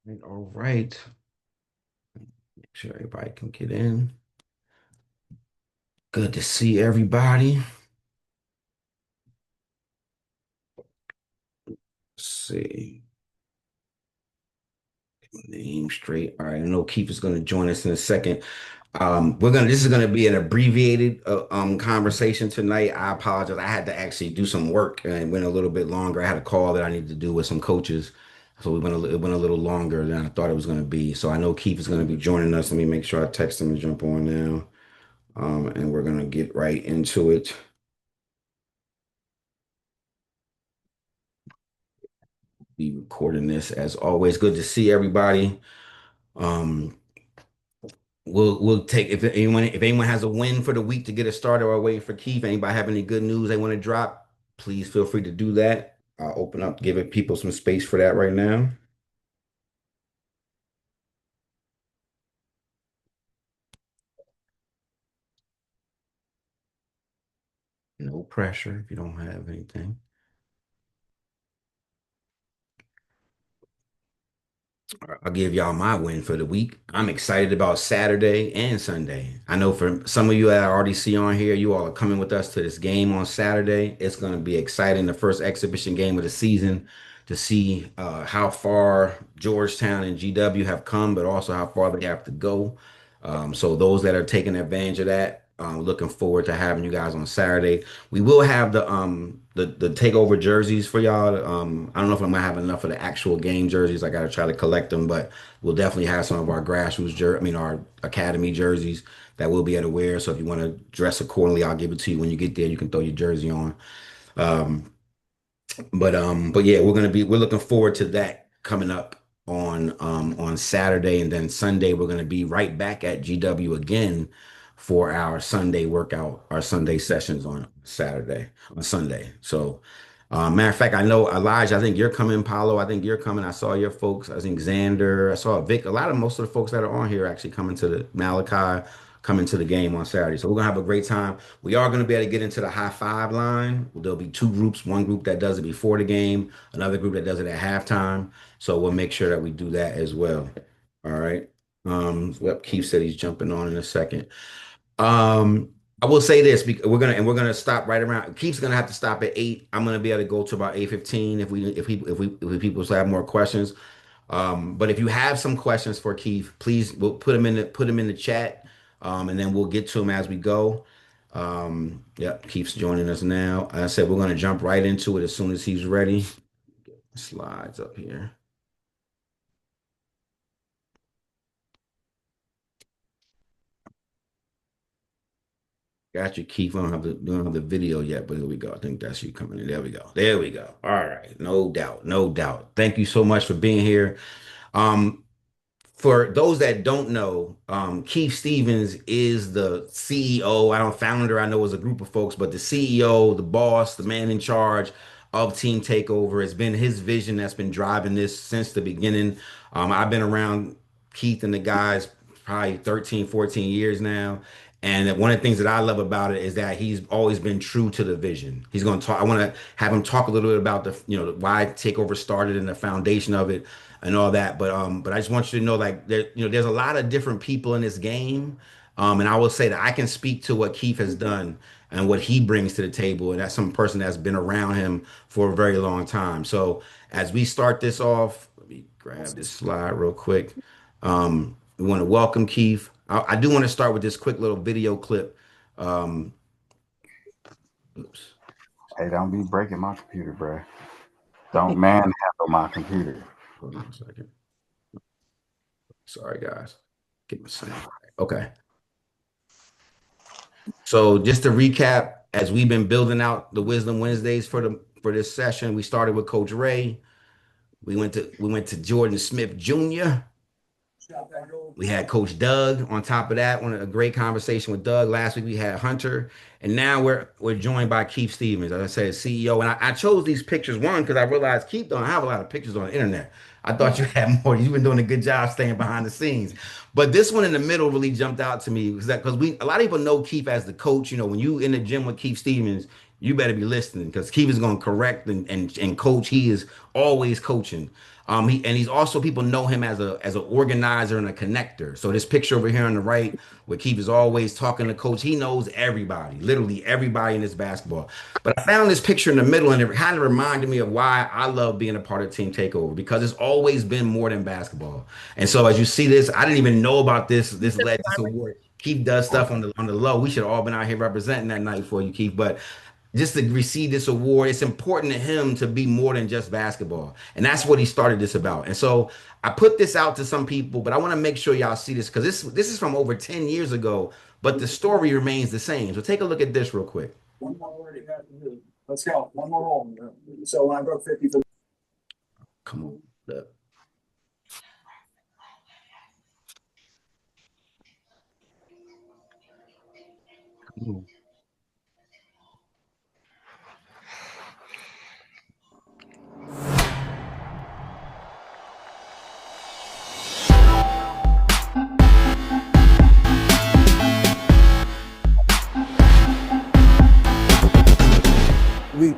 All right. Make sure everybody can get in. Good to see everybody. Let's see. Name straight. All right. I know Keith is going to join us in a second. This is gonna be an abbreviated conversation tonight. I apologize. I had to actually do some work and it went a little bit longer. I had a call that I needed to do with some coaches. So it went a little longer than I thought it was gonna be. So I know Keith is gonna be joining us. Let me make sure I text him and jump on now. And we're gonna get right into it. Be recording this as always. Good to see everybody. Um, we'll take if anyone has a win for the week to get us started or waiting for Keith. Anybody have any good news they want to drop? Please feel free to do that. I'll open up, giving people some space for that right now. No pressure if you don't have anything. I'll give y'all my win for the week. I'm excited about Saturday and Sunday. I know for some of you that I already see on here, you all are coming with us to this game on Saturday. It's going to be exciting, the first exhibition game of the season to see how far Georgetown and GW have come, but also how far they have to go. So those that are taking advantage of that, looking forward to having you guys on Saturday. We will have the takeover jerseys for y'all. I don't know if I'm gonna have enough of the actual game jerseys. I gotta try to collect them, but we'll definitely have some of our our academy jerseys that we'll be able to wear. So if you want to dress accordingly, I'll give it to you when you get there. You can throw your jersey on. Um, but yeah, we're looking forward to that coming up on Saturday, and then Sunday we're gonna be right back at GW again for our Sunday workout, our Sunday sessions on Sunday. So matter of fact, I know Elijah, I think you're coming, Paulo, I think you're coming. I saw your folks, I think Xander, I saw Vic, a lot of most of the folks that are on here actually coming to the Malachi coming to the game on Saturday. So we're gonna have a great time. We are going to be able to get into the high five line. There'll be two groups, one group that does it before the game, another group that does it at halftime. So we'll make sure that we do that as well. All right. Yep, Keith said he's jumping on in a second. I will say this, we're gonna stop right around. Keith's gonna have to stop at 8. I'm gonna be able to go to about 8:15 if people still have more questions. But if you have some questions for Keith, please we'll put them in the chat, and then we'll get to them as we go. Yep, Keith's joining us now. I said we're gonna jump right into it as soon as he's ready. Slides up here. Got you, Keith. We don't have the video yet, but here we go. I think that's you coming in. There we go. There we go. All right, no doubt, no doubt. Thank you so much for being here. Um, For those that don't know, Keith Stevens is the CEO. I don't founder. I know as a group of folks, but the CEO, the boss, the man in charge of Team Takeover. It's been his vision that's been driving this since the beginning. I've been around Keith and the guys probably 13, 14 years now. And one of the things that I love about it is that he's always been true to the vision. He's going to talk. I want to have him talk a little bit about why Takeover started and the foundation of it and all that. But I just want you to know, like, there's a lot of different people in this game. And I will say that I can speak to what Keith has done and what he brings to the table. And that's some person that's been around him for a very long time. So as we start this off, let me grab this slide real quick. We want to welcome Keith. I do want to start with this quick little video clip. Um, oops, Hey, don't be breaking my computer, bro. Don't manhandle my computer. hold on a second. Sorry, guys. Get my sound right. Okay. So just to recap, as we've been building out the Wisdom Wednesdays for this session, we started with Coach Ray. We went to Jordan Smith Jr. We had Coach Doug on top of that. A great conversation with Doug. Last week we had Hunter, and now we're joined by Keith Stevens, as I said, CEO. And I chose these pictures one because I realized Keith don't have a lot of pictures on the internet. I thought you had more. You've been doing a good job staying behind the scenes, but this one in the middle really jumped out to me because we a lot of people know Keith as the coach. You know, when you in the gym with Keith Stevens, you better be listening because Keith is going to correct and coach. He is always coaching. He's also people know him as an organizer and a connector. So this picture over here on the right, where Keith is always talking to coach, he knows everybody, literally everybody in this basketball. But I found this picture in the middle, and it kind of reminded me of why I love being a part of Team Takeover because it's always been more than basketball. And so as you see this, I didn't even know about this award. Keith does stuff on the low. We should have all been out here representing that night for you, Keith. But just to receive this award, it's important to him to be more than just basketball. And that's what he started this about. And so I put this out to some people, but I want to make sure y'all see this because this is from over 10 years ago, but the story remains the same. So take a look at this real quick. One more word you have to do. Let's go. One more hole. So when I broke 50 for Come on. Look. Come on.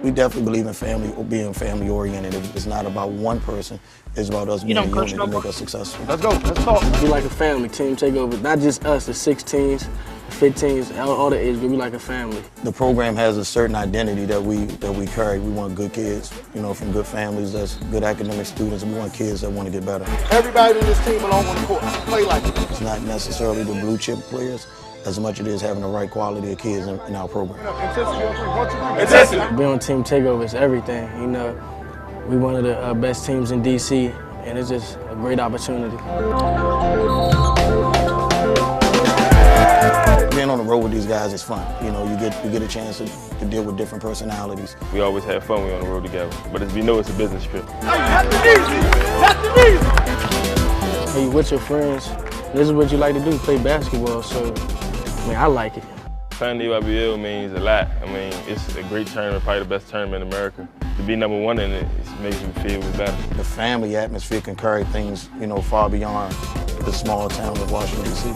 We definitely believe in family or being family oriented. It's not about one person. It's about us being a unit to make us successful. Let's go. Let's talk. We like a family, Team Takeover. Not just us, the 16s, the 15s, all the age, but we like a family. The program has a certain identity that we carry. We want good kids, from good families, that's good academic students. We want kids that want to get better. Everybody in this team along on the court. Play like it. It's not necessarily the blue chip players as much as it is having the right quality of kids in our program. Being on Team Takeover is everything. We one of the best teams in DC, and it's just a great opportunity. Being on the road with these guys is fun. You get a chance to deal with different personalities. We always have fun when we're on the road together, but as we know, it's a business trip. When you with your friends, this is what you like to do, play basketball, so I like it. Playing the UIBL means a lot. It's a great tournament, probably the best tournament in America. To be number one in it makes me feel better. The family atmosphere can carry things, far beyond the small town of Washington, D.C.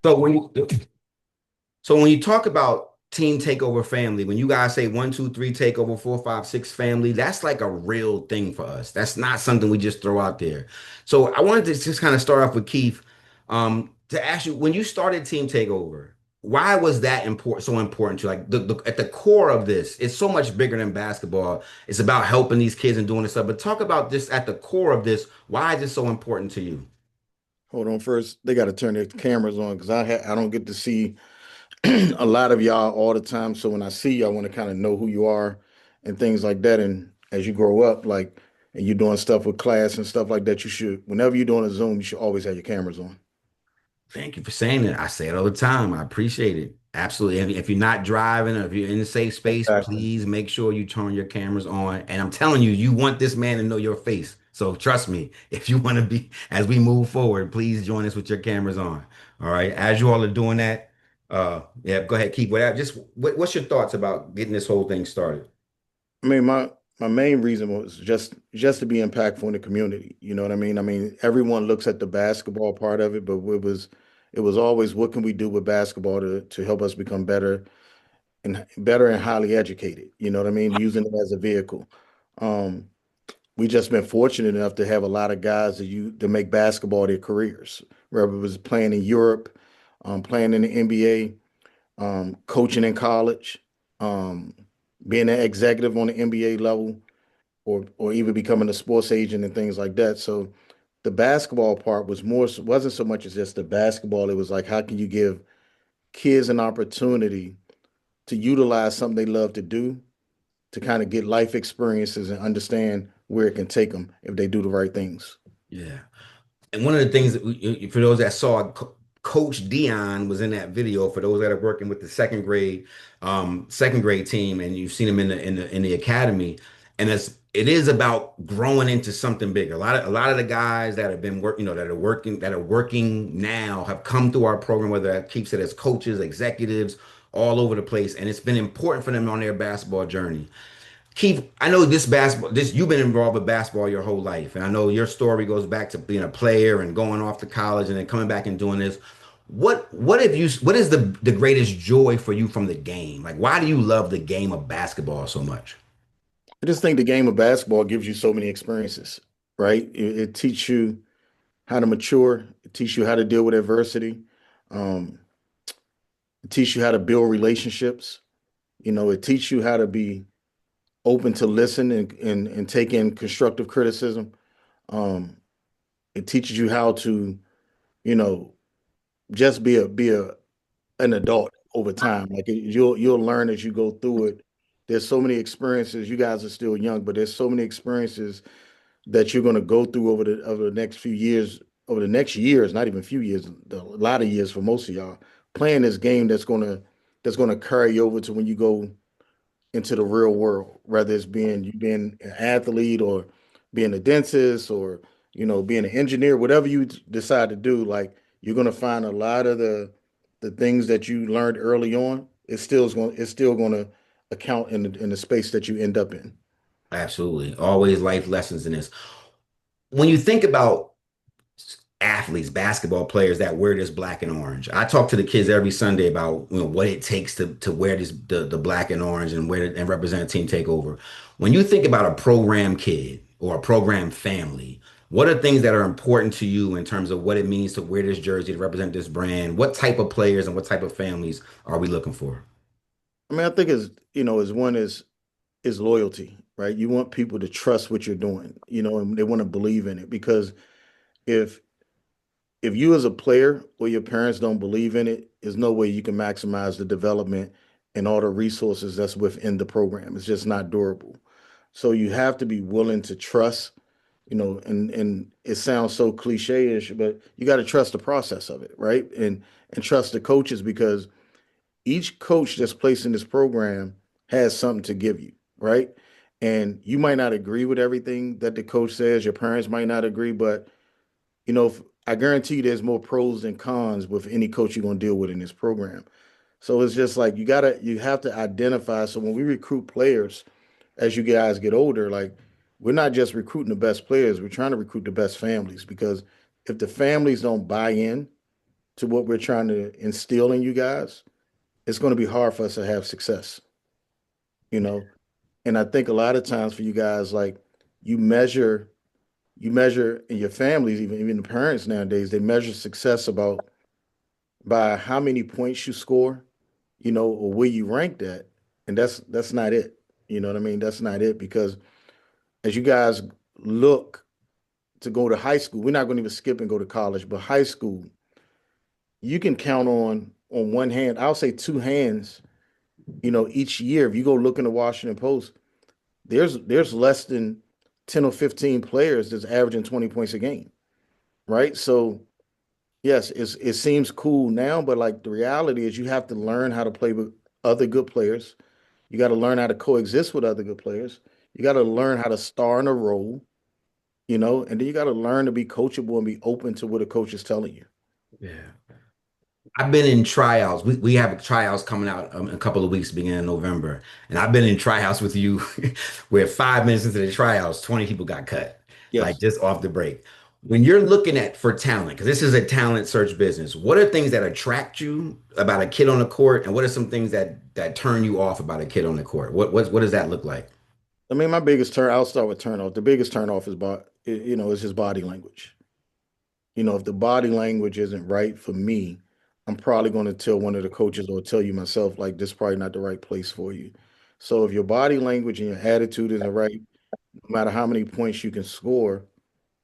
So when you talk about Team Takeover family, when you guys say 1, 2, 3 takeover, 4, 5, 6 family, that's like a real thing for us. That's not something we just throw out there. So I wanted to just kind of start off with Keith, to ask you, when you started Team Takeover, why was that so important to you? Like at the core of this, it's so much bigger than basketball. It's about helping these kids and doing this stuff. But talk about this at the core of this. Why is it so important to you? Hold on, first they got to turn their cameras on because I don't get to see a lot of y'all all the time. So when I see you, I want to kind of know who you are and things like that. And as you grow up, and you're doing stuff with class and stuff like that, whenever you're doing a Zoom, you should always have your cameras on. Thank you for saying that. I say it all the time. I appreciate it. Absolutely. If you're not driving or if you're in a safe space, Exactly. please make sure you turn your cameras on. And I'm telling you, you want this man to know your face. So trust me, if you want to be, as we move forward, please join us with your cameras on. All right. As you all are doing that, yeah, go ahead, keep whatever. What's your thoughts about getting this whole thing started? My main reason was just to be impactful in the community. You know what I mean? Everyone looks at the basketball part of it, but it was always what can we do with basketball to help us become better and highly educated. You know what I mean? Using it as a vehicle. Um, we just been fortunate enough to have a lot of guys to make basketball their careers, whether it was playing in Europe, playing in the NBA, coaching in college, um, being an executive on the NBA level, or even becoming a sports agent and things like that. So the basketball part wasn't so much as just the basketball. It was like how can you give kids an opportunity to utilize something they love to do to kind of get life experiences and understand where it can take them if they do the right things. Yeah. And one of the things that for those that saw, Coach Dion was in that video. For those that are working with the second grade team, and you've seen him in the academy, and it is about growing into something bigger. A lot of the guys that have been working, that are working now have come through our program, whether that keeps it as coaches, executives, all over the place, and it's been important for them on their basketball journey. Keith, I know you've been involved with basketball your whole life, and I know your story goes back to being a player and going off to college and then coming back and doing this. what is the greatest joy for you from the game? Like, why do you love the game of basketball so much? I just think the game of basketball gives you so many experiences, right? It teaches you how to mature. It teaches you how to deal with adversity. Um, it teaches you how to build relationships. It teaches you how to be open to listen and take in constructive criticism. Um, it teaches you how to, you know, just be an adult over time. Like you'll learn as you go through it. There's so many experiences. You guys are still young, but there's so many experiences that you're going to go through over the next few years, over the next years, not even few years, a lot of years for most of y'all playing this game that's gonna carry you over to when you go into the real world, whether it's being an athlete or being a dentist or being an engineer, whatever you decide to do, like you're gonna find a lot of the things that you learned early on. It's still gonna account in the space that you end up in. Absolutely. Always life lessons in this. When you think about athletes, basketball players that wear this black and orange. I talk to the kids every Sunday about what it takes to wear this the black and orange and wear it and represent Team Takeover. When you think about a program kid or a program family, what are things that are important to you in terms of what it means to wear this jersey to represent this brand? What type of players and what type of families are we looking for? I mean, I think is one is loyalty, right? You want people to trust what you're doing, and they want to believe in it because if if you as a player or your parents don't believe in it, there's no way you can maximize the development and all the resources that's within the program. It's just not durable. So you have to be willing to trust, and it sounds so cliche-ish, but you got to trust the process of it, right? And trust the coaches because each coach that's placed in this program has something to give you, right? And you might not agree with everything that the coach says, your parents might not agree, but I guarantee you there's more pros than cons with any coach you're going to deal with in this program. So it's just like you have to identify. So when we recruit players, as you guys get older, like we're not just recruiting the best players, we're trying to recruit the best families because if the families don't buy in to what we're trying to instill in you guys, it's going to be hard for us to have success, you know? And I think a lot of times for you guys, like you measure, you measure in your families, even the parents nowadays, they measure success about by how many points you score, or where you ranked at. And that's not it. You know what I mean? That's not it because as you guys look to go to high school, we're not going to even skip and go to college, but high school, you can count on one hand, I'll say two hands, each year. If you go look in the Washington Post, there's less than 10 or 15 players that's averaging 20 points a game, right? So yes, it seems cool now, but like the reality is you have to learn how to play with other good players. You got to learn how to coexist with other good players. You got to learn how to star in a role, and then you got to learn to be coachable and be open to what a coach is telling you. Yeah. I've been in tryouts. We have tryouts coming out in a couple of weeks, beginning of November. And I've been in tryouts with you where 5 minutes into the tryouts, 20 people got cut, like Yes. just off the break. When you're looking at for talent, because this is a talent search business, what are things that attract you about a kid on the court? And what are some things that turn you off about a kid on the court? What does that look like? I mean, I'll start with turnoff. The biggest turnoff is his body language. If the body language isn't right for me, I'm probably going to tell one of the coaches or tell you myself, like, this is probably not the right place for you. So if your body language and your attitude isn't right, no matter how many points you can score,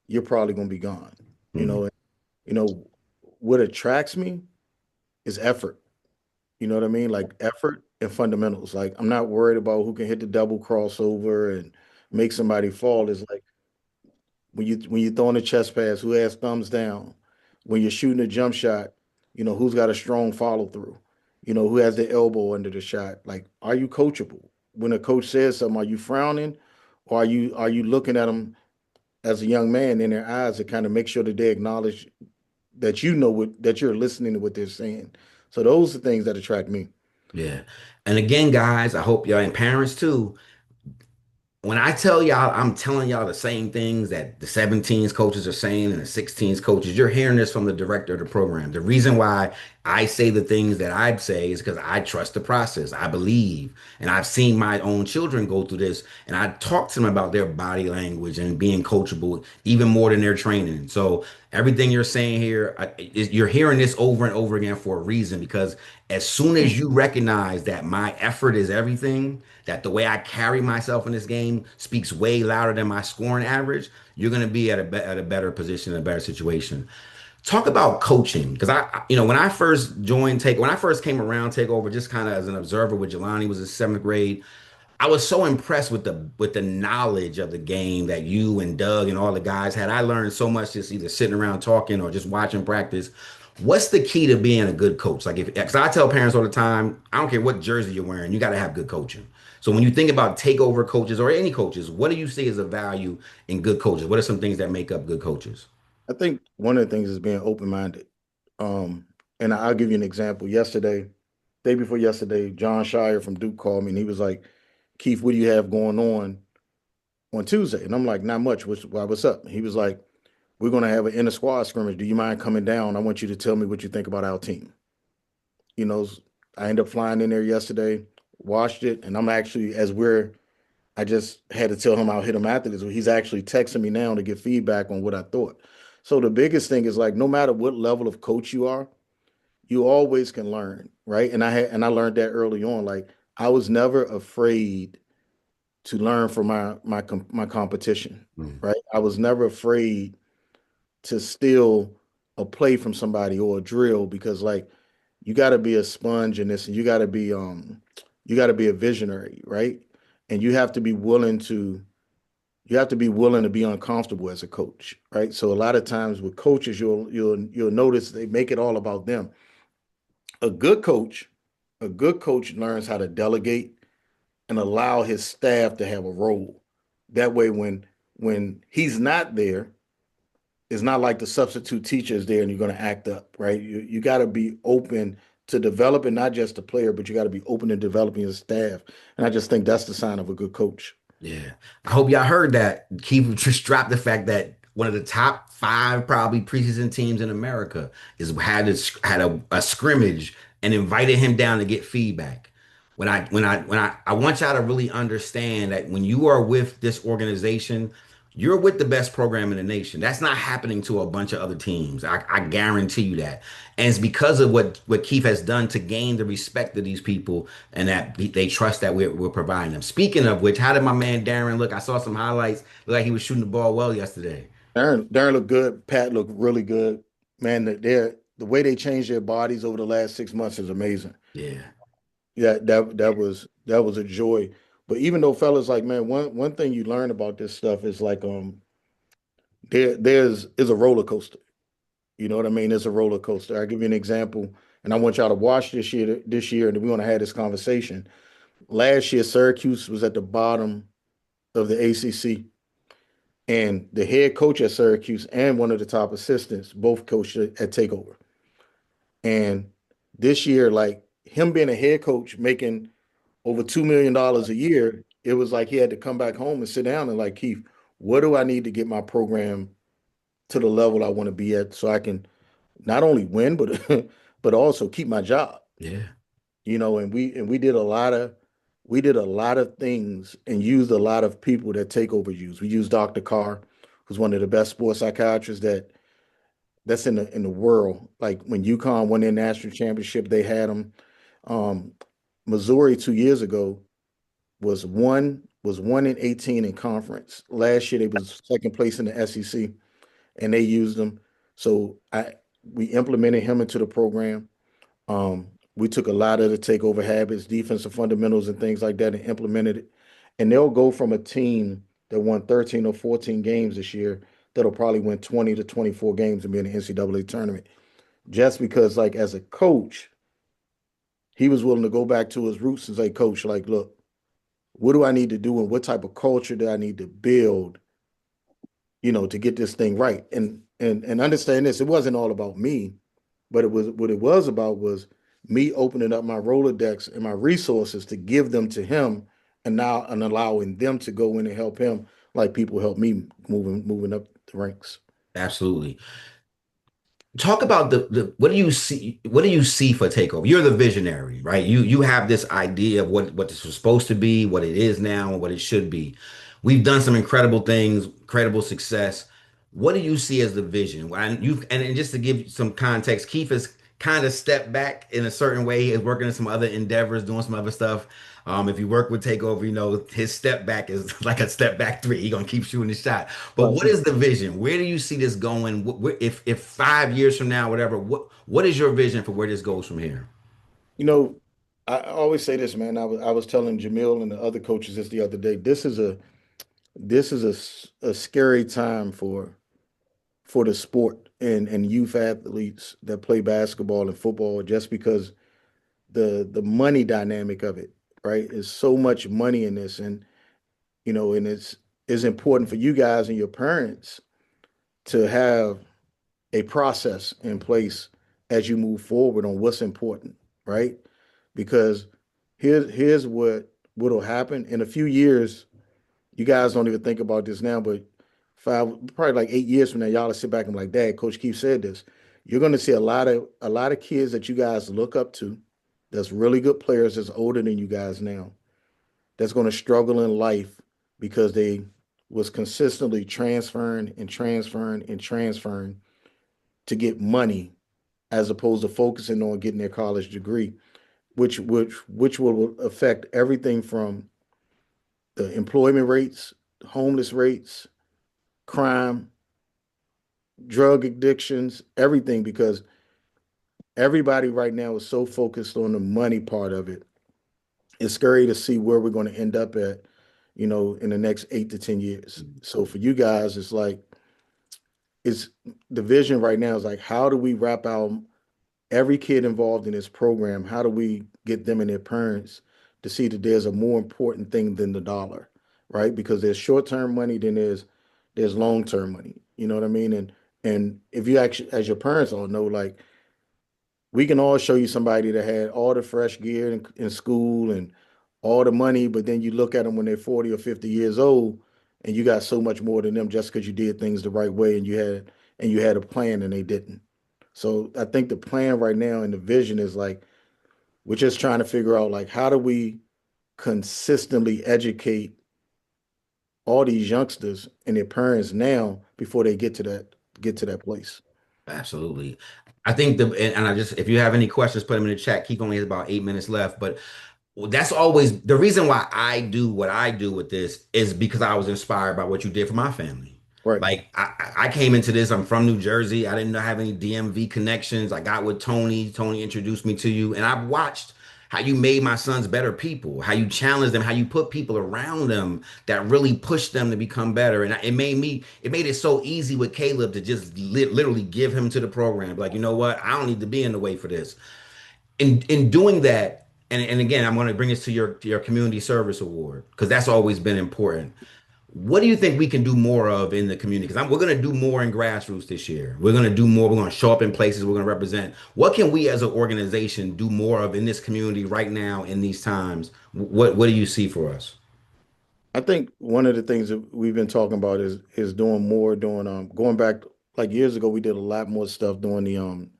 you're probably going to be gone. You Mm, know, you know, what attracts me is effort. You know what I mean? Like effort and fundamentals. Like I'm not worried about who can hit the double crossover and make somebody fall. Is like when you throwing a chest pass, who has thumbs down? When you're shooting a jump shot, who's got a strong follow through? Who has the elbow under the shot? Like, are you coachable? When a coach says something, are you frowning, or are you looking at them as a young man in their eyes to kind of make sure that they acknowledge that that you're listening to what they're saying? So those are things that attract me. yeah. And again, guys, I hope y'all and parents too. when I tell y'all, I'm telling y'all the same things that the 17s coaches are saying and the 16s coaches. You're hearing this from the director of the program. The reason why I say the things that I'd say is because I trust the process. I believe, and I've seen my own children go through this, and I talk to them about their body language and being coachable even more than their training. So everything you're saying here, you're hearing this over and over again for a reason because as soon as you recognize that my effort is everything, that the way I carry myself in this game speaks way louder than my scoring average, you're going to be at at a better position, a better situation. Talk about coaching because when I first when I first came around Takeover, just kind of as an observer with Jelani was in seventh grade. I was so impressed with the knowledge of the game that you and Doug and all the guys had. I learned so much just either sitting around talking or just watching practice. What's the key to being a good coach? Like if because I tell parents all the time, I don't care what jersey you're wearing, you got to have good coaching. So when you think about takeover coaches or any coaches, what do you see as a value in good coaches? What are some things that make up good coaches? I think one of the things is being open-minded. And I'll give you an example. Day before yesterday, John Shire from Duke called me and he was like, Keith, what do you have going on Tuesday? And I'm like, not much. What's up? He was like, we're going to have an inter squad scrimmage. Do you mind coming down? I want you to tell me what you think about our team. You know, I ended up flying in there yesterday, watched it, and I'm actually, I just had to tell him I'll hit him after this. He's actually texting me now to get feedback on what I thought. So the biggest thing is like, no matter what level of coach you are, you always can learn, right? And I learned that early on. Like I was never afraid to learn from my competition, Mm. right? I was never afraid to steal a play from somebody or a drill because like you got to be a sponge in this and you got to be a visionary, right? And you have to be willing to be uncomfortable as a coach, right? So a lot of times with coaches you'll notice they make it all about them. A good coach, a good coach learns how to delegate and allow his staff to have a role. That way when he's not there, it's not like the substitute teacher is there and you're going to act up, right? You got to be open to developing not just the player, but you got to be open to developing your staff. And I just think that's the sign of a good coach. Yeah. I hope y'all heard that. Keith just dropped the fact that one of the top five probably preseason teams in America had a scrimmage and invited him down to get feedback. I want y'all to really understand that when you are with this organization, you're with the best program in the nation. That's not happening to a bunch of other teams. I guarantee you that. And it's because of what Keith has done to gain the respect of these people and that they trust that we're providing them. Speaking of which, how did my man Darren look? I saw some highlights. Looked like he was shooting the ball well yesterday. Darren looked good. Pat looked really good. Man, the way they changed their bodies over the last 6 months is amazing. Yeah. Yeah, that was a joy. But even though fellas like man, one thing you learn about this stuff is like there's is a roller coaster. You know what I mean? It's a roller coaster. I'll give you an example, and I want y'all to watch this year, and we're gonna have this conversation. Last year, Syracuse was at the bottom of the ACC, and the head coach at Syracuse and one of the top assistants both coached at Takeover. And this year, like him being a head coach, making over $2 million a year, it was like he had to come back home and sit down and like Keith, what do I need to get my program to the level I want to be at so I can not only win but but also keep my job. Yeah. You know, and we did a lot of things and used a lot of people that Takeover used. We used Dr. Carr, who's one of the best sports psychiatrists that's in the world. Like when UConn won their national championship, they had him. Um, Missouri 2 years ago was 1-18 in conference. Last year they was second place in the SEC, and they used him. So we implemented him into the program. We took a lot of the takeover habits, defensive fundamentals, and things like that, and implemented it. And they'll go from a team that won 13 or 14 games this year that'll probably win 20 to 24 games and be in the NCAA tournament. Just because, like, as a coach, he was willing to go back to his roots and say, Coach, like, look, what do I need to do and what type of culture do I need to build, to get this thing right? And understand this, it wasn't all about me, but what it was about was me opening up my Rolodex and my resources to give them to him and allowing them to go in and help him like people help me moving up the ranks. Absolutely. Talk about the what do you see for takeover? You're the visionary, right? You have this idea of what this was supposed to be, what it is now, and what it should be. We've done some incredible things, incredible success. What do you see as the vision? And just to give you some context, Keith has kind of stepped back in a certain way. He is working on some other endeavors, doing some other stuff. If you work with Takeover, you know his step back is like a step back three. He's gonna keep shooting the shot. But Right. what is the vision? Where do you see this going? If 5 years from now, whatever, what is your vision for where this goes from here? You know, I always say this, man. I was telling Jamil and the other coaches this the other day. This is a scary time for the sport and youth athletes that play basketball and football just because the money dynamic of it, right? Is so much money in this, and and it's important for you guys and your parents to have a process in place as you move forward on what's important, right? Because here's what'll happen in a few years. You guys don't even think about this now, but probably like 8 years from now, y'all will sit back and be like, Dad, Coach Keith said this. You're gonna see a lot of kids that you guys look up to, that's really good players that's older than you guys now, that's gonna struggle in life because they was consistently transferring and transferring and transferring to get money as opposed to focusing on getting their college degree, which will affect everything from the employment rates, homeless rates, crime, drug addictions, everything, because everybody right now is so focused on the money part of it. It's scary to see where we're going to end up at, in the next 8 to 10 years. So for you guys, it's like it's the vision right now is like, how do we wrap out every kid involved in this program? How do we get them and their parents to see that there's a more important thing than the dollar, right? Because there's short-term money, then there's long-term money. You know what I mean? And if you actually, as your parents all know, like we can all show you somebody that had all the fresh gear in school and all the money, but then you look at them when they're 40 or 50 years old, and you got so much more than them just because you did things the right way and you had a plan and they didn't. So I think the plan right now and the vision is like we're just trying to figure out like how do we consistently educate all these youngsters and their parents now before they get to that place. Absolutely. I think and I just if you have any questions, put them in the chat. Keith only has about 8 minutes left, but well, that's always the reason why I do what I do with this is because I was inspired by what you did for my family. Right. Like I came into this. I'm from New Jersey. I didn't have any DMV connections. I got with Tony. Tony introduced me to you, and I've watched how you made my sons better people, how you challenged them, how you put people around them that really pushed them to become better. And it made it so easy with Caleb to just literally give him to the program. Like, you know what? I don't need to be in the way for this. In doing that, and again, I'm going to bring this to your community service award because that's always been important. What do you think we can do more of in the community? Because we're going to do more in grassroots this year. We're going to do more. We're going to show up in places. We're going to represent. What can we as an organization do more of in this community right now in these times? What do you see for us? I think one of the things that we've been talking about is doing more, doing going back like years ago we did a lot more stuff during the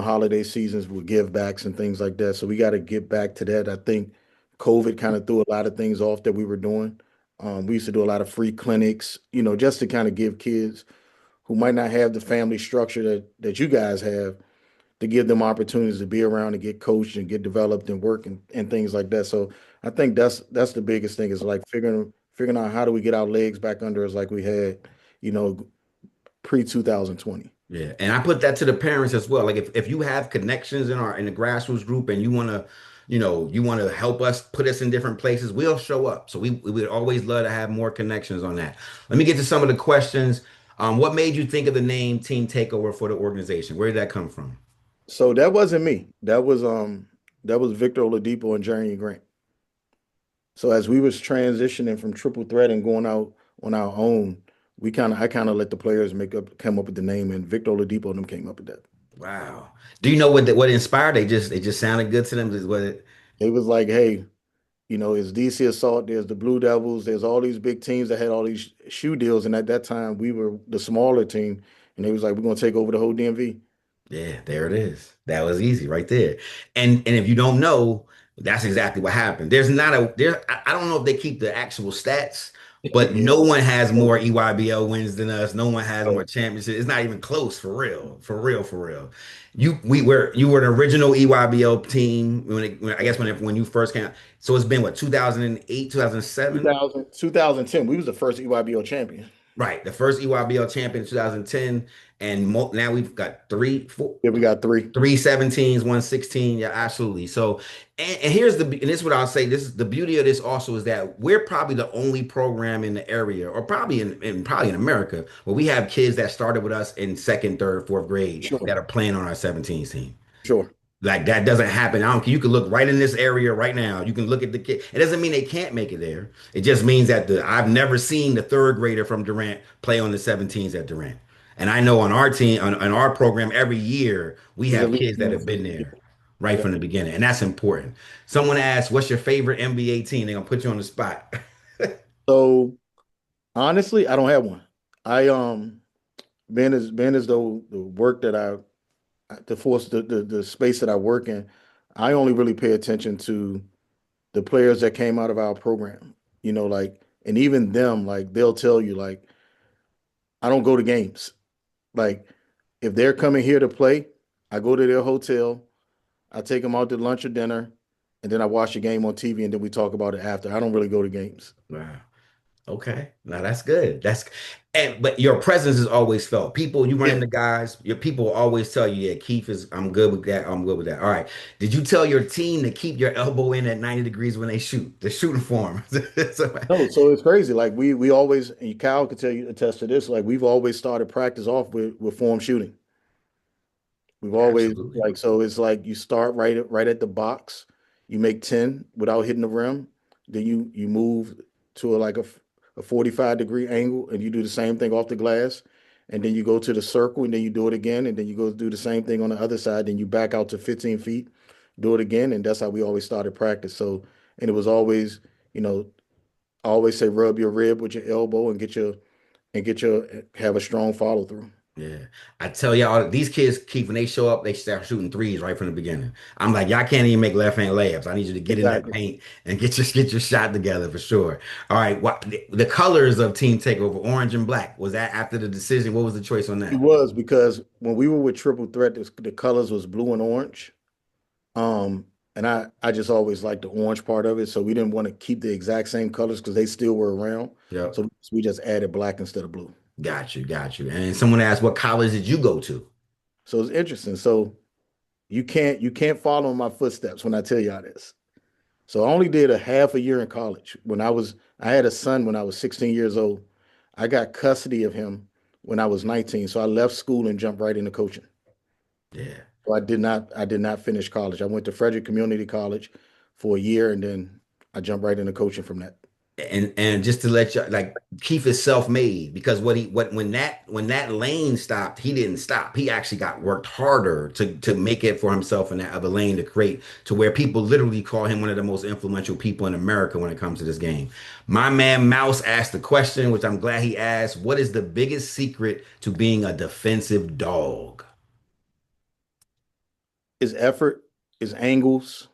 holiday seasons with give backs and things like that. So we got to get back to that. I think COVID kind of threw a lot of things off that we were doing. We used to do a lot of free clinics, just to kind of give kids who might not have the family structure that you guys have, to give them opportunities to be around and get coached and get developed and work and things like that. So I think that's the biggest thing is like figuring out how do we get our legs back under us like we had, you know, pre 2020. Yeah, and I put that to the parents as well. Like if you have connections in the grassroots group and you want to help us put us in different places, we'll show up. So we would always love to have more connections on that. Let me get to some of the questions. What made you think of the name Team Takeover for the organization? Where did that come from? So that wasn't me. That was Victor Oladipo and Jeremy Grant. So as we was transitioning from triple threat and going out on our own, I kind of let the players come up with the name, and Victor Oladipo and them came up with that. Wow. Do you know what inspired? They just it just sounded good to them. Is what it? It was like, hey, You know, it's DC Assault, there's the Blue Devils, there's all these big teams that had all these shoe deals. And at that time, we were the smaller team. And they was like, we're going to take over the whole DMV. Yeah, there it is. That was easy right there. And if you don't know, that's exactly what happened. There's not a there. I don't know if they keep the actual stats, but Yeah. no one has more EYBL wins than us. No one has more So championships. It's not even close for real. For real. For real. You were an original EYBL team when I guess when you first came out. So it's been what 2008, 2007. 2010, we was the first EYBO champion. Right, the first EYBL champion in 2010, and now we've got three, four, Yeah, we got three. three 17s, one 16. Yeah, absolutely. So, and here's and this is what I'll say. This is the beauty of this also is that we're probably the only program in the area, or probably probably in America, where we have kids that started with us in second, third, fourth grade Sure. that are playing on our 17s team. Sure. Like that doesn't happen. I don't. You can look right in this area right now. You can look at the kid. It doesn't mean they can't make it there. It just means that I've never seen the third grader from Durant play on the 17s at Durant. And I know on our team, on our program, every year we There's at have least kids that one have been since the there beginning. right Yeah. from the beginning, and that's important. Someone asked, "What's your favorite NBA team?" They're gonna put you on the spot. So honestly, I don't have one. I being as though the work that the force the space that I work in, I only really pay attention to the players that came out of our program. You know, like, and even them, like they'll tell you, like, I don't go to games. Like, if they're coming here to play, I go to their hotel, I take them out to lunch or dinner, and then I watch the game on TV, and then we talk about it after. I don't really go to games. Wow. Okay. Now that's good. But your presence is always felt. People, you run Yeah. into guys, your people always tell you, yeah, Keith is, I'm good with that. I'm good with that. All right. Did you tell your team to keep your elbow in at 90 degrees when they shoot? The shooting form. So- No, so it's crazy. Like we always, and Kyle could tell you attest to this. Like we've always started practice off with form shooting. We've always Absolutely. like so it's like you start right at the box, you make 10 without hitting the rim, then you move to a 45-degree angle and you do the same thing off the glass, and then you go to the circle and then you do it again, and then you go do the same thing on the other side, then you back out to 15 feet, do it again, and that's how we always started practice. So and it was always, you know, I always say rub your rib with your elbow and get your have a strong follow through. Yeah. I tell y'all, these kids keep, when they show up, they start shooting threes right from the beginning. I'm like, y'all can't even make left hand layups. I need you to get in that Exactly. paint and get your shot together for sure. All right. What the colors of Team Takeover, orange and black, was that after the decision? What was the choice on It that? was because when we were with Triple Threat, the colors was blue and orange. And I just always liked the orange part of it. So we didn't want to keep the exact same colors because they still were around. Yep. So we just added black instead of blue. Got you, got you. And someone asked, what college did you go to? So it's interesting. So you can't follow in my footsteps when I tell y'all this. So I only did a half a year in college. I had a son when I was 16 years old. I got custody of him when I was 19. So I left school and jumped right into coaching. Yeah. So I did not finish college. I went to Frederick Community College for a year and then I jumped right into coaching from that. And just to let you like Keith is self-made because what when that lane stopped, he didn't stop. He actually got worked harder to make it for himself in that other lane to create to where people literally call him one of the most influential people in America when it comes to this game. My man Mouse asked the question, which I'm glad he asked, what is the biggest secret to being a defensive dog? It's effort, it's angles,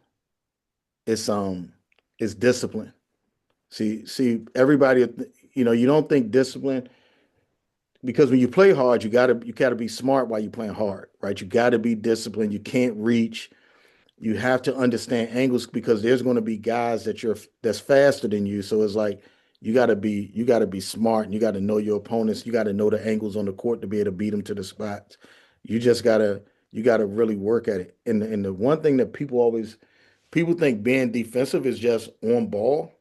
it's it's discipline. See, everybody, you don't think discipline because when you play hard, you gotta be smart while you're playing hard, right? You gotta be disciplined. You can't reach. You have to understand angles because there's going to be guys that's faster than you. So it's like you got to be smart and you got to know your opponents. You got to know the angles on the court to be able to beat them to the spots. You just you gotta really work at it. And the one thing that people think being defensive is just on ball.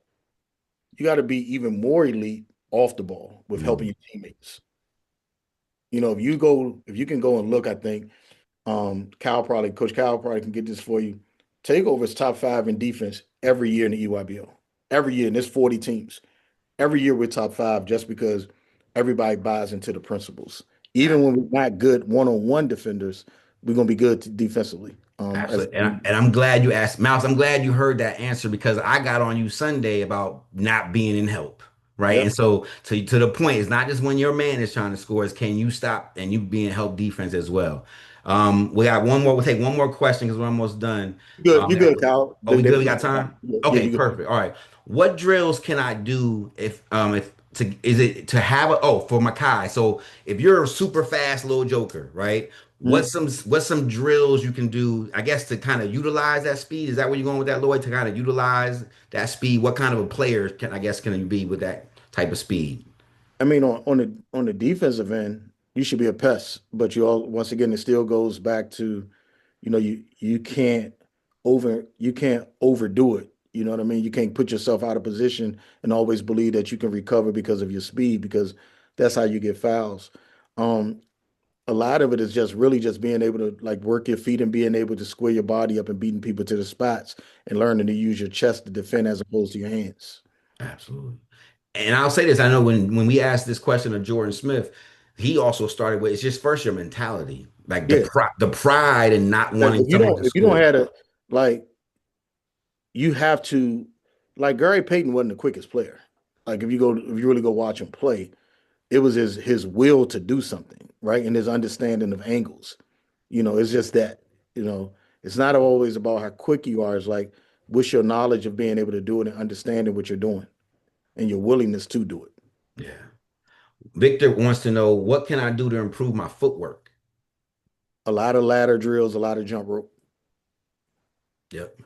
You got to be even more elite off the ball with helping Mm, your teammates. If you can go and look, I think Coach Kyle probably can get this for you. Takeover is top five in defense every year in the EYBL. Every year, and there's 40 teams. Every year we're top five just because everybody buys into the principles. Even when we're not good one-on-one defenders, we're gonna be good defensively. As Absolutely. And I'm glad you asked, Mouse. I'm glad you heard that answer because I got on you Sunday about not being in help. Right. And yep. so to the point, it's not just when your man is trying to score, it's can you stop and you be in help defense as well. We got one more, we'll take one more question because we're almost done. You good, Kyle. Oh, we good? We got time? Yeah, Okay, you good. perfect. All right. What drills can I do if to is it to have a for Makai? So if you're a super fast little joker, right? Mhm. What's some drills you can do, I guess, to kind of utilize that speed? Is that where you're going with that, Lloyd? To kind of utilize that speed? What kind of a player can you be with that type of speed? I mean, on the defensive end, you should be a pest, but you all once again, it still goes back to, you can't overdo it. You know what I mean? You can't put yourself out of position and always believe that you can recover because of your speed, because that's how you get fouls. Um, a lot of it is just really just being able to like work your feet and being able to square your body up and beating people to the spots and learning to use your chest to defend as opposed to your hands. Absolutely. And I'll say this, I know when we asked this question of Jordan Smith, he also started with it's just first your mentality, like Yeah. the pride and not wanting someone to If you don't score. have a like you have to like Gary Payton wasn't the quickest player. Like if you really go watch him play, it was his will to do something, right? And his understanding of angles. It's just that, it's not always about how quick you are. It's like what's your knowledge of being able to do it and understanding what you're doing and your willingness to do it. Yeah. Victor wants to know what can I do to improve my footwork? A lot of ladder drills, a lot of jump rope. Yep.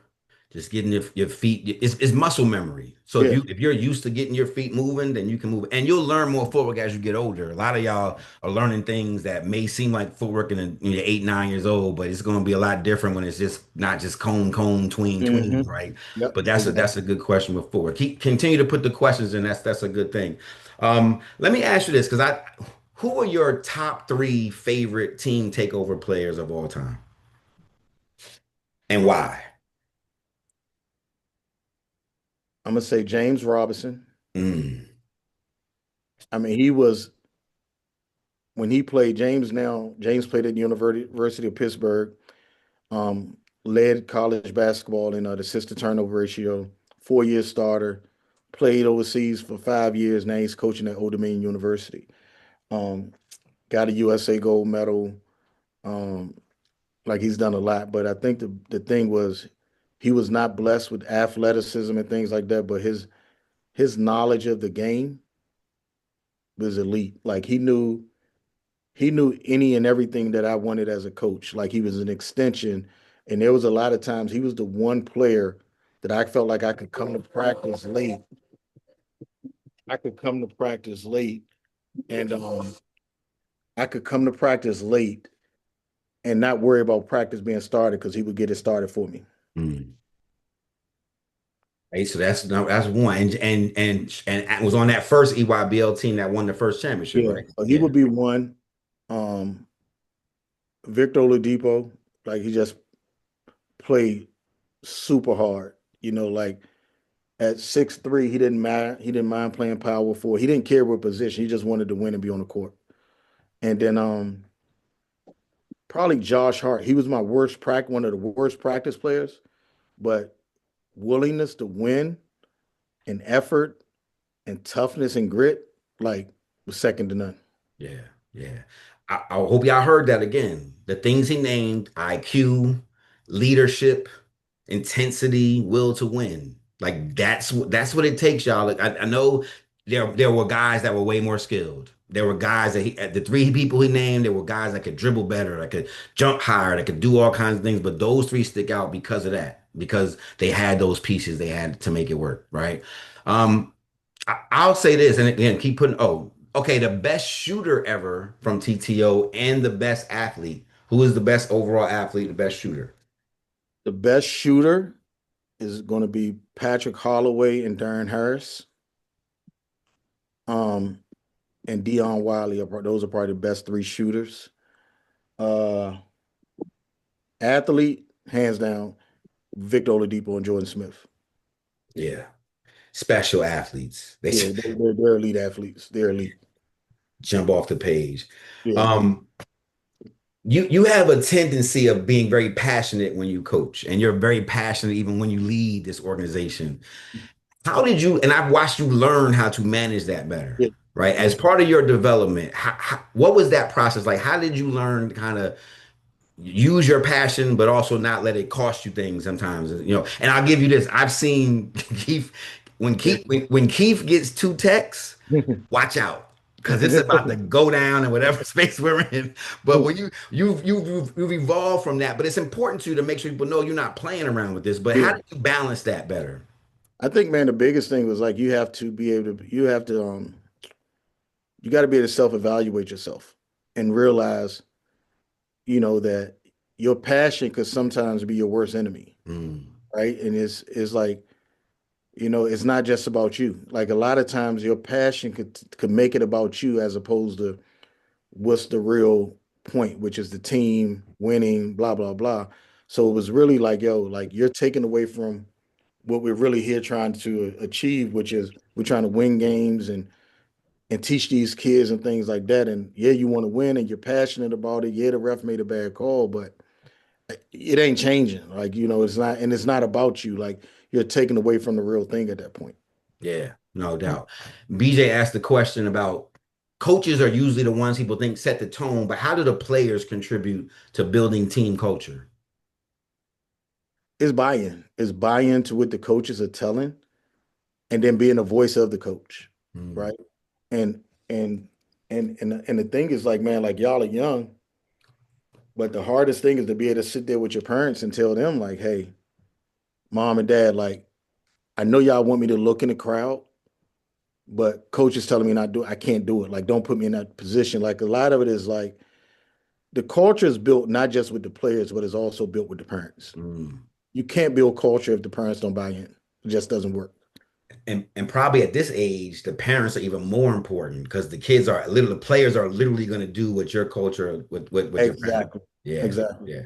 Just getting your feet, it's muscle memory. So Yeah. if you're used to getting your feet moving, then you can move. And you'll learn more footwork as you get older. A lot of y'all are learning things that may seem like footwork when you're 8, 9 years old, but it's going to be a lot different when it's just not just cone, tween, Hmm. right? Yep. But that's a Exactly. good question with footwork. Continue to put the questions in. That's a good thing. Let me ask you this, because who are your top three favorite team takeover players of all time, and why? I'm gonna say James Robinson. Mm, I mean, he was when he played James played at the University of Pittsburgh, um, led college basketball in the assist to turnover ratio, 4 year starter, played overseas for 5 years. Now he's coaching at Old Dominion University. Um, got a USA gold medal. Um, like he's done a lot, but I think the thing was he was not blessed with athleticism and things like that, but his knowledge of the game was elite. Like he knew any and everything that I wanted as a coach. Like he was an extension. And there was a lot of times he was the one player that I felt like I could come to practice late. I could come to practice late and I could come to practice late and not worry about practice being started because he would get it started for me. mm. Hey, so that's one, and was on that first EYBL team that won the first championship, Yeah. right? So he Yeah, would be one. Um, Victor Oladipo, like he just played super hard. Like at 6'3", he didn't matter. He didn't mind playing power forward. He didn't care what position. He just wanted to win and be on the court. And then probably Josh Hart. He was one of the worst practice players, but willingness to win and effort and toughness and grit, like was second to none. yeah, yeah. I hope y'all heard that again. The things he named: IQ, leadership, intensity, will to win. Like that's what it takes, y'all. Like I know there were guys that were way more skilled. There were guys the three people he named, there were guys that could dribble better, that could jump higher, that could do all kinds of things. But those three stick out because of that, because they had those pieces they had to make it work, right? Um, I'll say this, and again, keep putting. Oh, okay. The best shooter ever from TTO and the best athlete. Who is the best overall athlete? The best shooter. The best shooter is going to be Patrick Holloway and Darren Harris. Um, and Dion Wiley. Those are probably the best three shooters. Uh, athlete, hands down, Victor Oladipo and Jordan Smith. Yeah, special athletes. They Yeah, they're elite athletes. They're elite. jump off the page. Yeah. Um, you have a tendency of being very passionate when you coach, and you're very passionate even when you lead this organization. How did you, and I've watched you learn how to manage that better, Yeah, right? As yeah, part of your development, what was that process like? How did you learn to kind of use your passion, but also not let it cost you things sometimes? And I'll give you this. I've seen Keith, when Keith gets two texts, watch out. Because it's about to go down in whatever space we're in. But when you've evolved from that, but it's important to you to make sure people know you're not playing around with this. But how yeah. did you balance that better? I think, man, the biggest thing was like you got to be able to self-evaluate yourself and realize, that your passion could sometimes be your worst enemy, Mm, right? And it's like, it's not just about you. Like a lot of times your passion could make it about you as opposed to what's the real point, which is the team winning, blah, blah, blah. So it was really like, yo, like you're taking away from what we're really here trying to achieve, which is we're trying to win games and teach these kids and things like that. And yeah, you want to win and you're passionate about it. Yeah, the ref made a bad call, but it ain't changing. Like, it's not about you. Like you're taken away from the real thing at that point. yeah, no doubt. BJ asked the question about coaches are usually the ones people think set the tone, but how do the players contribute to building team culture? It's buy-in. It's buy-in to what the coaches are telling and then being a voice of the coach. Mm, Right. And and and the thing is like, man, like y'all are young, but the hardest thing is to be able to sit there with your parents and tell them, like, hey, mom and dad, like, I know y'all want me to look in the crowd, but coach is telling me not do I can't do it. Like, don't put me in that position. Like a lot of it is like the culture is built not just with the players, but it's also built with the parents. mm. You can't build culture if the parents don't buy in. It just doesn't work. And probably at this age, the parents are even more important because the players are literally going to do what your culture, with your parents. Exactly. Yeah, Exactly. yeah.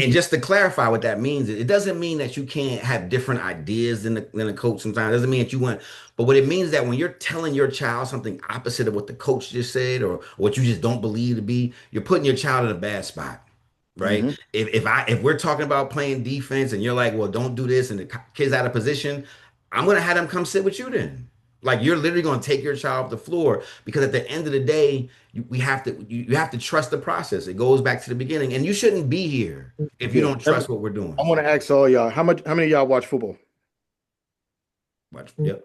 And just to clarify what that means, it doesn't mean that you can't have different ideas than the coach sometimes. It doesn't mean that you want, but what it means is that when you're telling your child something opposite of what the coach just said or what you just don't believe to be, you're putting your child in a bad spot. Right? Hmm. If we're talking about playing defense and you're like, well, don't do this, and the kid's out of position, I'm gonna have them come sit with you then. Like you're literally gonna take your child off the floor because at the end of the day, you have to trust the process. It goes back to the beginning, and you shouldn't be here if you Yeah. don't trust what we're I doing. want to ask all y'all, how many of y'all watch football? Yep.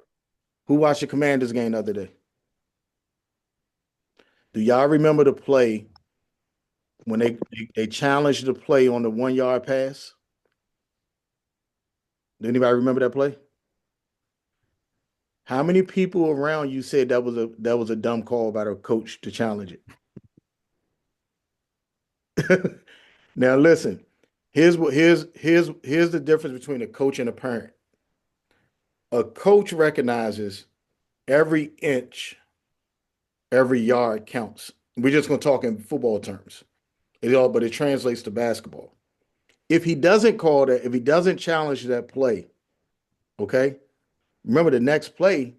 Who watched the Commanders game the other day? Do y'all remember the play when they challenged the play on the 1 yard pass? Do anybody remember that play? How many people around you said that was a dumb call by the coach to challenge it? Now listen, here's the difference between a coach and a parent. A coach recognizes every inch, every yard counts. We're just gonna talk in football terms. But it translates to basketball. If he doesn't call that, if he doesn't challenge that play, okay, remember the next play,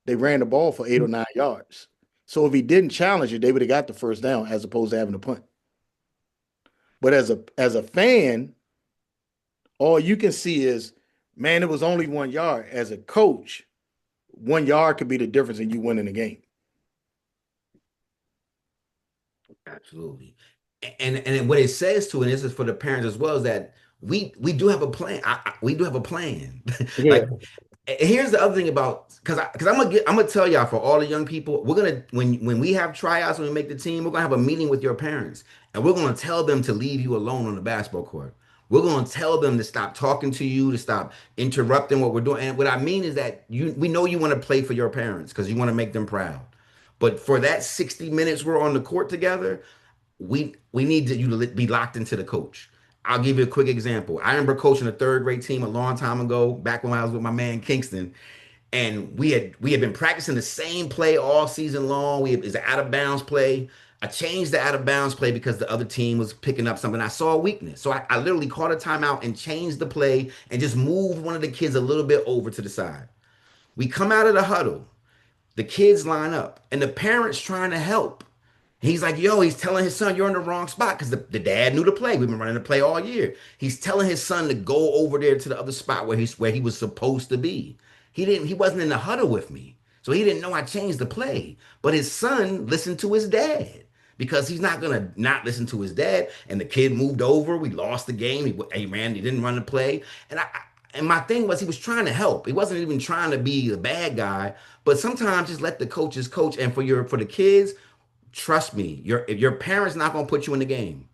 they ran the ball for 8 or 9 yards. So if he didn't challenge it, they would have got the first down as opposed to having a punt. But as a fan, all you can see is, man, it was only 1 yard. As a coach, 1 yard could be the difference in you winning the game. Absolutely. And what it says to, and this is for the parents as well, is that we do have a plan. We do have a plan. Yeah. Like and here's the other thing about because I'm gonna tell y'all for all the young people, we're gonna when we have tryouts when we make the team, we're gonna have a meeting with your parents and we're gonna tell them to leave you alone on the basketball court. We're gonna tell them to stop talking to you, to stop interrupting what we're doing. And what I mean is that we know you want to play for your parents because you want to make them proud. But for that 60 minutes we're on the court together, we need you to be locked into the coach. I'll give you a quick example. I remember coaching a third grade team a long time ago, back when I was with my man Kingston, and we had been practicing the same play all season long. It's an out of bounds play. I changed the out of bounds play because the other team was picking up something. I saw a weakness, so I literally called a timeout and changed the play and just moved one of the kids a little bit over to the side. We come out of the huddle. The kids line up, and the parents trying to help. He's like, yo, he's telling his son, you're in the wrong spot because the dad knew the play. We've been running the play all year. He's telling his son to go over there to the other spot where he was supposed to be. He wasn't in the huddle with me. So he didn't know I changed the play. But his son listened to his dad because he's not gonna not listen to his dad. And the kid moved over. We lost the game. He didn't run the play. And my thing was he was trying to help. He wasn't even trying to be the bad guy. But sometimes just let the coaches coach. And for the kids, trust me, your parents not gonna put you in the game.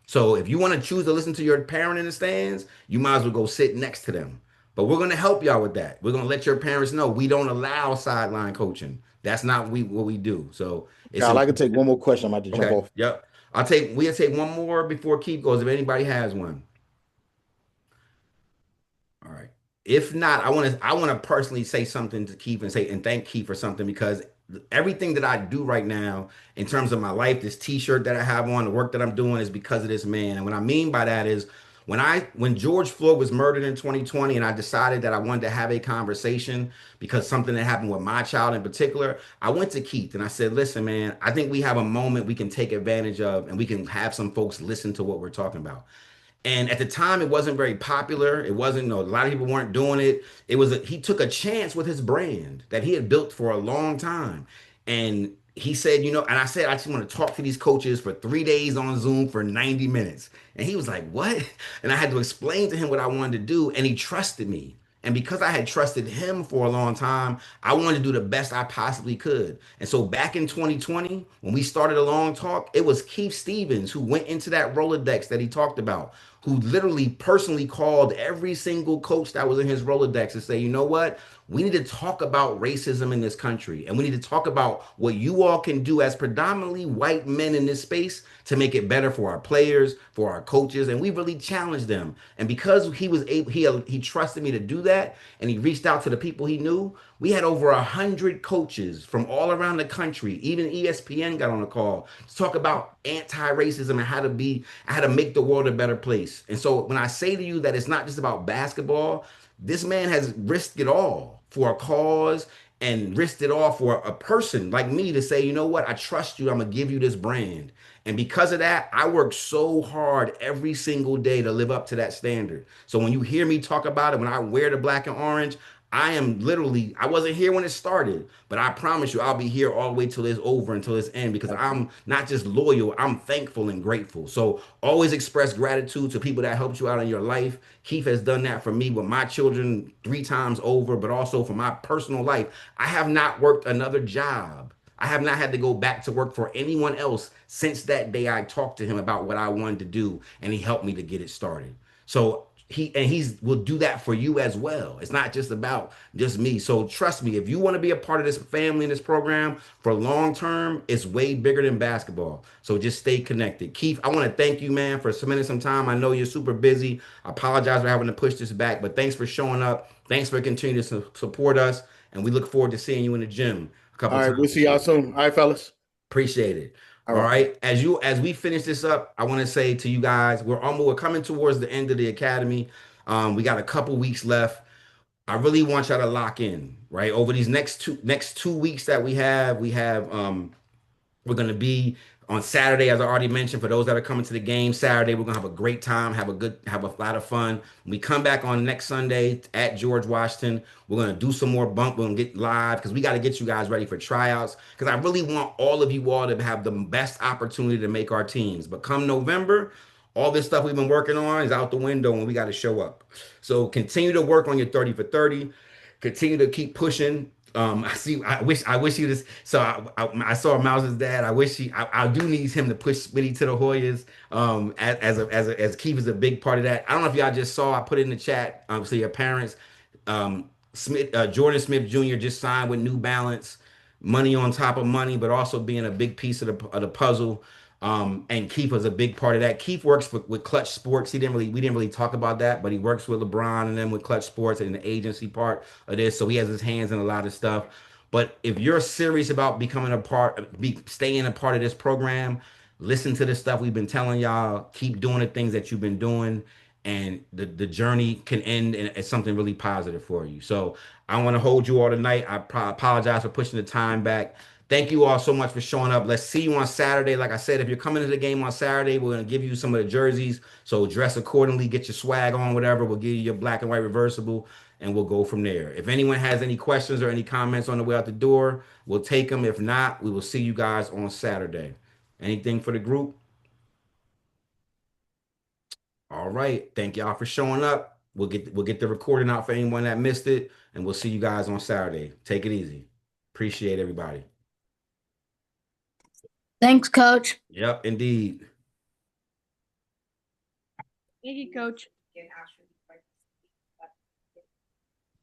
So if you want to choose to listen to your parent in the stands, you might as well go sit next to them. But we're gonna help y'all with that. We're gonna let your parents know we don't allow sideline coaching. That's not what we do. So it's Kyle, I can important. take one more question. I'm about to jump Okay. off. Yep. We'll take one more before Keith goes, if anybody has one. All right. If not, I want to personally say something to Keith and thank Keith for something because everything that I do right now in terms of my life, this t-shirt that I have on, the work that I'm doing is because of this man. And what I mean by that is when George Floyd was murdered in 2020 and I decided that I wanted to have a conversation because something that happened with my child in particular, I went to Keith and I said, listen, man, I think we have a moment we can take advantage of and we can have some folks listen to what we're talking about. And at the time, it wasn't very popular. It wasn't, a lot of people weren't doing it. He took a chance with his brand that he had built for a long time. And he said, and I said, I just want to talk to these coaches for 3 days on Zoom for 90 minutes. And he was like, what? And I had to explain to him what I wanted to do. And he trusted me. And because I had trusted him for a long time, I wanted to do the best I possibly could. And so back in 2020, when we started a long talk, it was Keith Stevens who went into that Rolodex that he talked about, who literally personally called every single coach that was in his Rolodex and say, you know what? We need to talk about racism in this country. And we need to talk about what you all can do as predominantly white men in this space to make it better for our players, for our coaches. And we really challenged them. And because he was able, he trusted me to do that, and he reached out to the people he knew. We had over 100 coaches from all around the country. Even ESPN got on a call to talk about anti-racism and how to make the world a better place. And so when I say to you that it's not just about basketball, this man has risked it all for a cause and risked it all for a person like me to say, you know what, I trust you. I'm gonna give you this brand. And because of that, I work so hard every single day to live up to that standard. So when you hear me talk about it, when I wear the black and orange, I wasn't here when it started, but I promise you, I'll be here all the way till it's over, until it's end, because I'm not just loyal, I'm thankful and grateful. So always express gratitude to people that helped you out in your life. Keith has done that for me with my children 3 times over, but also for my personal life. I have not worked another job. I have not had to go back to work for anyone else since that day I talked to him about what I wanted to do, and he helped me to get it started. So he's will do that for you as well. It's not just about just me. So trust me, if you want to be a part of this family in this program for long term, it's way bigger than basketball. So just stay connected. Keith, I want to thank you, man, for spending some time. I know you're super busy. I apologize for having to push this back, but thanks for showing up. Thanks for continuing to support us, and we look forward to seeing you in the gym a couple All right, we'll times see this y'all year. soon. All right, fellas. Appreciate it. All All right. right. As we finish this up, I want to say to you guys, we're coming towards the end of the academy. We got a couple weeks left. I really want y'all to lock in, right? Over these next two weeks that we're going to be on Saturday, as I already mentioned. For those that are coming to the game Saturday, we're going to have a great time, have a lot of fun. When we come back on next Sunday at George Washington, we're going to do some more bump. We're going to get live because we got to get you guys ready for tryouts. Because I really want all of you all to have the best opportunity to make our teams. But come November, all this stuff we've been working on is out the window and we got to show up. So continue to work on your 30 for 30. Continue to keep pushing. I wish he just. So I saw Mouse's dad. I do need him to push Smitty to the Hoyas. As Keith is a big part of that. I don't know if y'all just saw. I put it in the chat. So your parents, Jordan Smith Jr. just signed with New Balance. Money on top of money, but also being a big piece of the puzzle. And Keith was a big part of that. Keith works with Clutch Sports. We didn't really talk about that, but he works with LeBron and then with Clutch Sports and the agency part of this. So he has his hands in a lot of stuff. But if you're serious about staying a part of this program, listen to the stuff we've been telling y'all. Keep doing the things that you've been doing, and the journey can end in as something really positive for you. So I want to hold you all tonight. I apologize for pushing the time back. Thank you all so much for showing up. Let's see you on Saturday. Like I said, if you're coming to the game on Saturday, we're going to give you some of the jerseys. So dress accordingly, get your swag on, whatever. We'll give you your black and white reversible, and we'll go from there. If anyone has any questions or any comments on the way out the door, we'll take them. If not, we will see you guys on Saturday. Anything for the group? All right. Thank y'all for showing up. We'll get the recording out for anyone that missed it, and we'll see you guys on Saturday. Take it easy. Appreciate everybody. Thanks, Coach. Yep, indeed. Thank you, Coach.